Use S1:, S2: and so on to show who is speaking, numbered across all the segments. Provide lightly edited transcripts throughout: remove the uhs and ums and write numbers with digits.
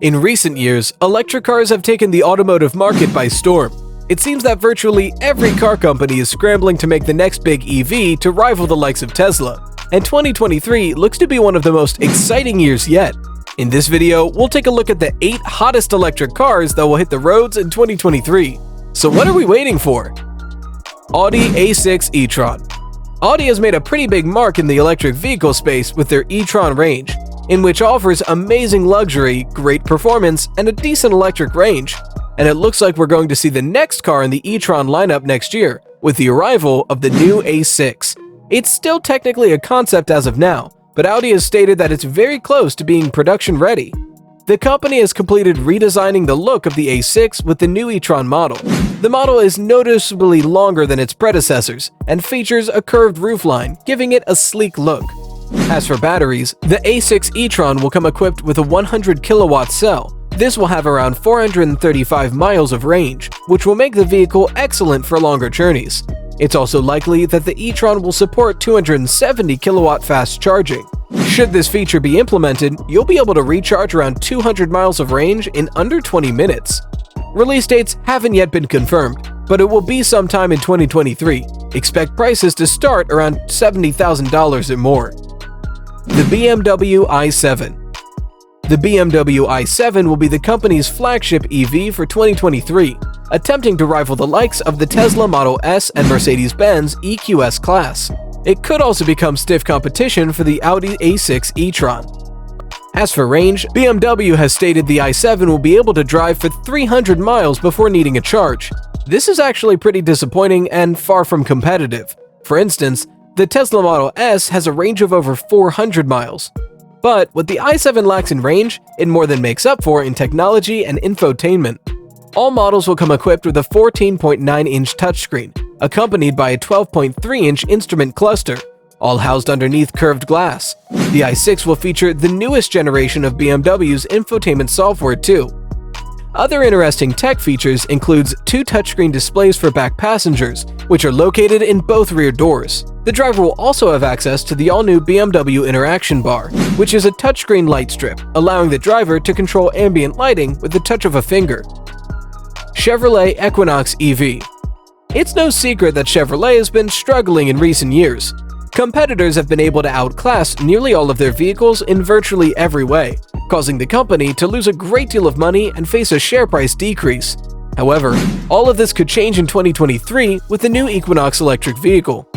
S1: In recent years, electric cars have taken the automotive market by storm. It seems that virtually every car company is scrambling to make the next big EV to rival the likes of Tesla, and 2023 looks to be one of the most exciting years yet. In this video, we'll take a look at the 8 hottest electric cars that will hit the roads in 2023. So what are we waiting for? Audi A6 e-tron. Audi has made a pretty big mark in the electric vehicle space with their e-tron range, in which offers amazing luxury, great performance, and a decent electric range. And it looks like we're going to see the next car in the e-tron lineup next year, with the arrival of the new A6. It's still technically a concept as of now, but Audi has stated that it's very close to being production ready. The company has completed redesigning the look of the A6 with the new e-tron model. The model is noticeably longer than its predecessors and features a curved roofline, giving it a sleek look. As for batteries, the A6 e-tron will come equipped with a 100 kilowatt cell. This will have around 435 miles of range, which will make the vehicle excellent for longer journeys. It's also likely that the e-tron will support 270 kilowatt fast charging. Should this feature be implemented, you'll be able to recharge around 200 miles of range in under 20 minutes. Release dates haven't yet been confirmed, but it will be sometime in 2023. Expect prices to start around $70,000 or more. The BMW i7. The BMW i7 will be the company's flagship EV for 2023, attempting to rival the likes of the Tesla Model S and Mercedes-Benz EQS class. It could also become stiff competition for the Audi A6 e-tron. As for range, BMW has stated the i7 will be able to drive for 300 miles before needing a charge. This is actually pretty disappointing and far from competitive. For instance, the Tesla Model S has a range of over 400 miles. But what the i7 lacks in range, it more than makes up for in technology and infotainment. All models will come equipped with a 14.9-inch touchscreen, accompanied by a 12.3-inch instrument cluster, all housed underneath curved glass. The i6 will feature the newest generation of BMW's infotainment software too. Other interesting tech features includes 2 touchscreen displays for back passengers, which are located in both rear doors. The driver will also have access to the all-new BMW Interaction Bar, which is a touchscreen light strip, allowing the driver to control ambient lighting with the touch of a finger. Chevrolet Equinox EV. It's no secret that Chevrolet has been struggling in recent years. Competitors have been able to outclass nearly all of their vehicles in virtually every way, causing the company to lose a great deal of money and face a share price decrease. However, all of this could change in 2023 with the new Equinox electric vehicle.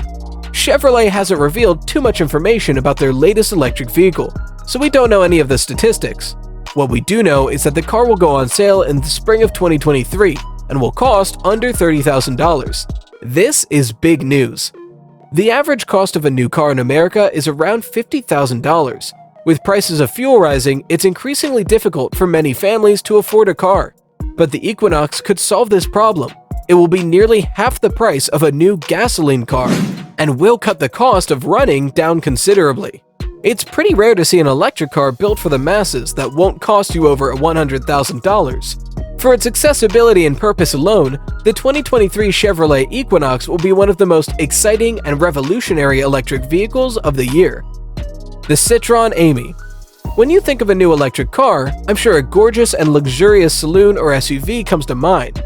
S1: Chevrolet hasn't revealed too much information about their latest electric vehicle, so we don't know any of the statistics. What we do know is that the car will go on sale in the spring of 2023 and will cost under $30,000. This is big news. The average cost of a new car in America is around $50,000. With prices of fuel rising, it's increasingly difficult for many families to afford a car. But the Equinox could solve this problem. It will be nearly half the price of a new gasoline car, and will cut the cost of running down considerably. It's pretty rare to see an electric car built for the masses that won't cost you over $100,000. For its accessibility and purpose alone, the 2023 Chevrolet Equinox will be one of the most exciting and revolutionary electric vehicles of the year. The Citroen Ami. When you think of a new electric car, I'm sure a gorgeous and luxurious saloon or SUV comes to mind.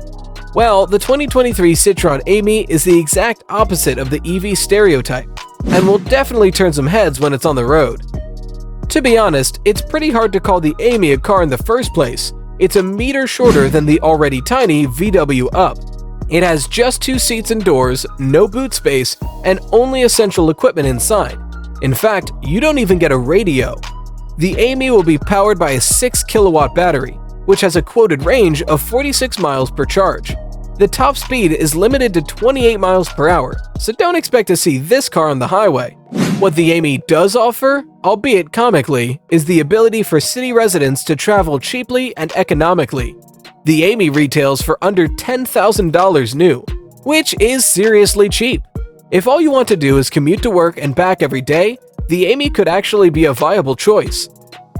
S1: Well, the 2023 Citroen Ami is the exact opposite of the EV stereotype, and will definitely turn some heads when it's on the road. To be honest, it's pretty hard to call the Ami a car in the first place. It's a meter shorter than the already tiny VW Up. It has just 2 seats and doors, no boot space, and only essential equipment inside. In fact, you don't even get a radio. The Ami will be powered by a 6 kilowatt battery, which has a quoted range of 46 miles per charge. The top speed is limited to 28 miles per hour, so don't expect to see this car on the highway. What the Ami does offer, albeit comically, is the ability for city residents to travel cheaply and economically. The Ami retails for under $10,000 new, which is seriously cheap. If all you want to do is commute to work and back every day, the Ami could actually be a viable choice.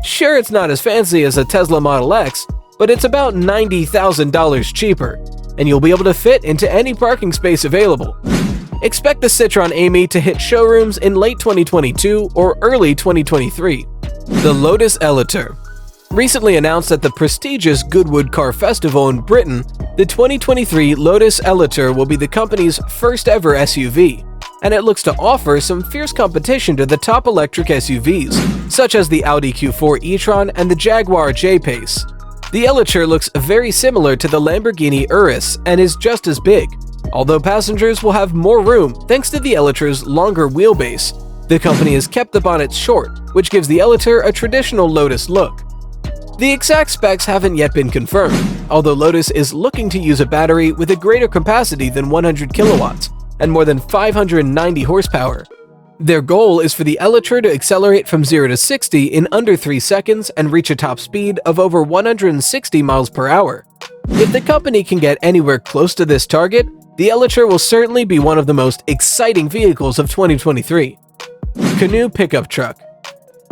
S1: Sure, it's not as fancy as a Tesla Model X, but it's about $90,000 cheaper, and you'll be able to fit into any parking space available. Expect the Citroen Ami to hit showrooms in late 2022 or early 2023. The Lotus Electre. Recently announced at the prestigious Goodwood Car Festival in Britain, the 2023 Lotus Electre will be the company's first ever SUV, and it looks to offer some fierce competition to the top electric SUVs, such as the Audi Q4 e-tron and the Jaguar J-Pace. The Electre looks very similar to the Lamborghini Urus and is just as big, although passengers will have more room thanks to the Electre's longer wheelbase. The company has kept the bonnet short, which gives the Electre a traditional Lotus look. The exact specs haven't yet been confirmed, although Lotus is looking to use a battery with a greater capacity than 100 kilowatts and more than 590 horsepower. Their goal is for the Electre to accelerate from 0 to 60 in under 3 seconds and reach a top speed of over 160 miles per hour. If the company can get anywhere close to this target, the Electre will certainly be one of the most exciting vehicles of 2023. Canoo pickup truck.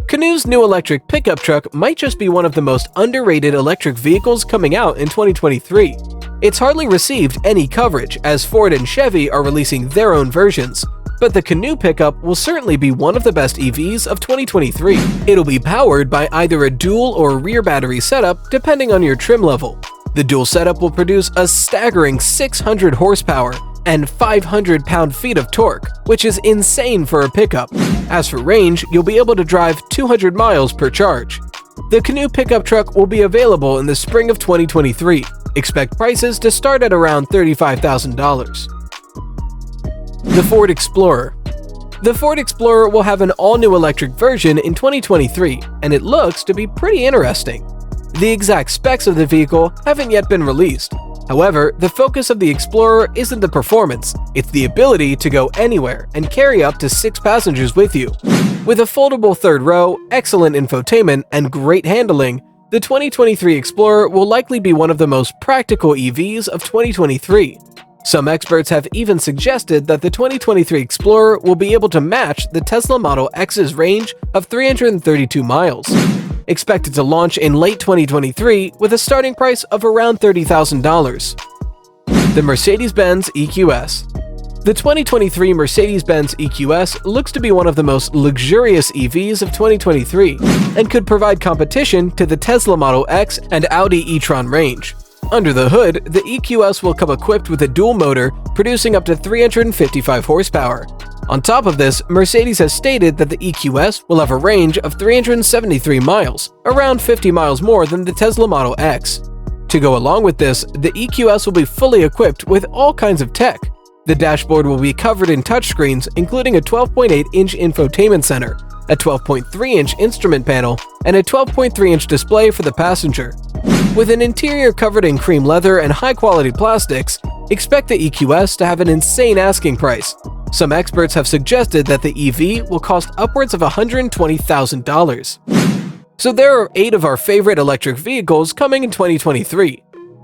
S1: Canoo's new electric pickup truck might just be one of the most underrated electric vehicles coming out in 2023. It's hardly received any coverage as Ford and Chevy are releasing their own versions, but the Canoo pickup will certainly be one of the best EVs of 2023. It'll be powered by either a dual or rear battery setup depending on your trim level. The dual setup will produce a staggering 600 horsepower and 500 pound-feet of torque, which is insane for a pickup. As for range, you'll be able to drive 200 miles per charge. The Canoo pickup truck will be available in the spring of 2023. Expect prices to start at around $35,000. The Ford Explorer. The Ford Explorer will have an all-new electric version in 2023, and it looks to be pretty interesting. The exact specs of the vehicle haven't yet been released. However, the focus of the Explorer isn't the performance, it's the ability to go anywhere and carry up to 6 passengers with you. With a foldable third row, excellent infotainment, and great handling, the 2023 Explorer will likely be one of the most practical EVs of 2023. Some experts have even suggested that the 2023 Explorer will be able to match the Tesla Model X's range of 332 miles. Expected to launch in late 2023 with a starting price of around $30,000. The Mercedes-Benz EQS. The 2023 Mercedes-Benz EQS looks to be one of the most luxurious EVs of 2023 and could provide competition to the Tesla Model X and Audi e-tron range. Under the hood, the EQS will come equipped with a dual motor producing up to 355 horsepower. On top of this, Mercedes has stated that the EQS will have a range of 373 miles, around 50 miles more than the Tesla Model X. To go along with this, the EQS will be fully equipped with all kinds of tech. The dashboard will be covered in touchscreens, including a 12.8-inch infotainment center, a 12.3-inch instrument panel, and a 12.3-inch display for the passenger. With an interior covered in cream leather and high-quality plastics, expect the EQS to have an insane asking price. Some experts have suggested that the EV will cost upwards of $120,000. So there are 8 of our favorite electric vehicles coming in 2023.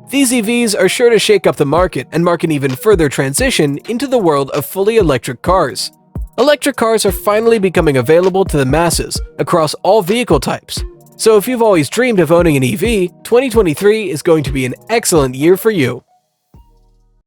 S1: These EVs are sure to shake up the market and mark an even further transition into the world of fully electric cars. Electric cars are finally becoming available to the masses across all vehicle types. So if you've always dreamed of owning an EV, 2023 is going to be an excellent year for you.